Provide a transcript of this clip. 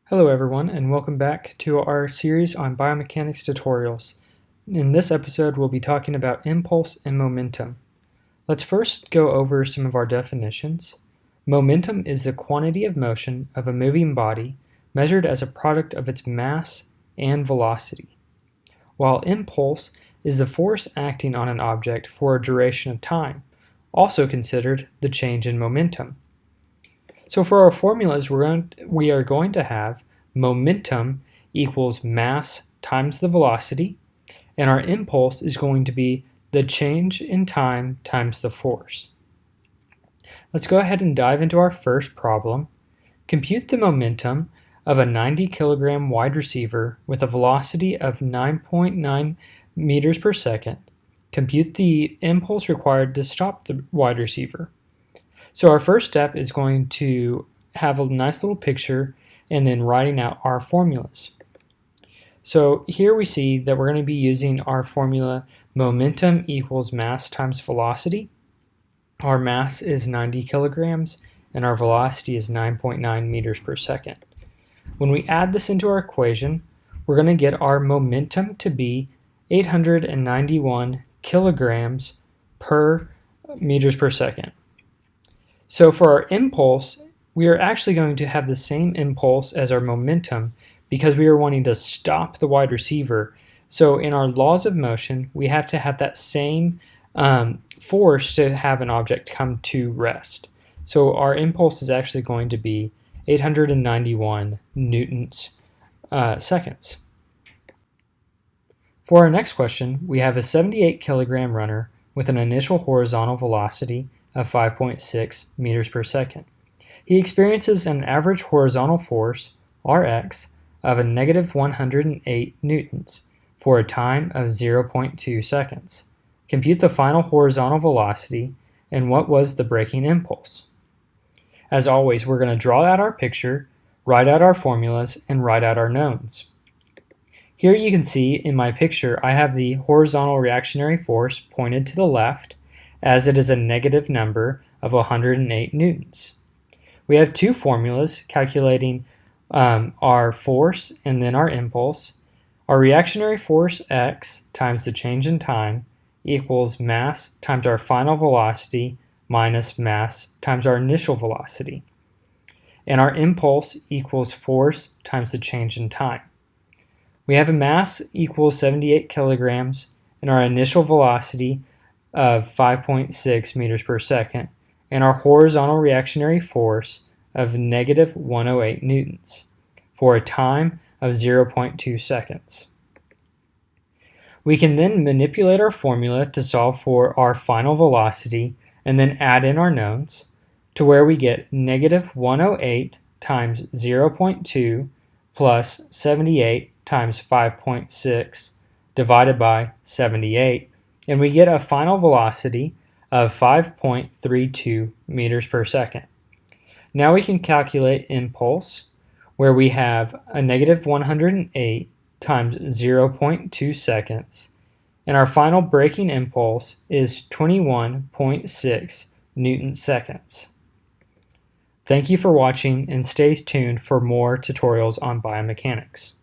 Hello everyone, and welcome back to our series on biomechanics tutorials. In this episode, we'll be talking about impulse and momentum. Let's first go over some of our definitions. Momentum is the quantity of motion of a moving body measured as a product of its mass and velocity, while impulse is the force acting on an object for a duration of time, also considered the change in momentum. So for our formulas, we are going to have momentum equals mass times the velocity, and our impulse is going to be the change in time times the force. Let's go ahead and dive into our first problem. Compute the momentum of a 90 kilogram wide receiver with a velocity of 9.9 meters per second. Compute the impulse required to stop the wide receiver. So our first step is going to have a nice little picture and then writing out our formulas. So here we see that we're going to be using our formula momentum equals mass times velocity. Our mass is 90 kilograms and our velocity is 9.9 meters per second. When we add this into our equation, we're going to get our momentum to be 891 kilograms per meters per second. So for our impulse, we are actually going to have the same impulse as our momentum because we are wanting to stop the wide receiver. So in our laws of motion, we have to have that same force to have an object come to rest. So our impulse is actually going to be 891 newtons seconds. For our next question, we have a 78 kilogram runner with an initial horizontal velocity of 5.6 meters per second. He experiences an average horizontal force, Rx, of a negative 108 newtons for a time of 0.2 seconds. Compute the final horizontal velocity and what was the braking impulse. As always, we're going to draw out our picture, write out our formulas, and write out our knowns. Here you can see in my picture I have the horizontal reactionary force pointed to the left, as it is a negative number of 108 newtons. We have two formulas calculating our force and then our impulse. Our reactionary force x times the change in time equals mass times our final velocity minus mass times our initial velocity. And our impulse equals force times the change in time. We have a mass equals 78 kilograms and our initial velocity of 5.6 meters per second, and our horizontal reactionary force of negative 108 newtons for a time of 0.2 seconds. We can then manipulate our formula to solve for our final velocity and then add in our knowns to where we get negative 108 times 0.2 plus 78 times 5.6 divided by 78, and we get a final velocity of 5.32 meters per second. Now we can calculate impulse, where we have a negative 108 times 0.2 seconds, and our final braking impulse is 21.6 Newton seconds. Thank you for watching, and stay tuned for more tutorials on biomechanics.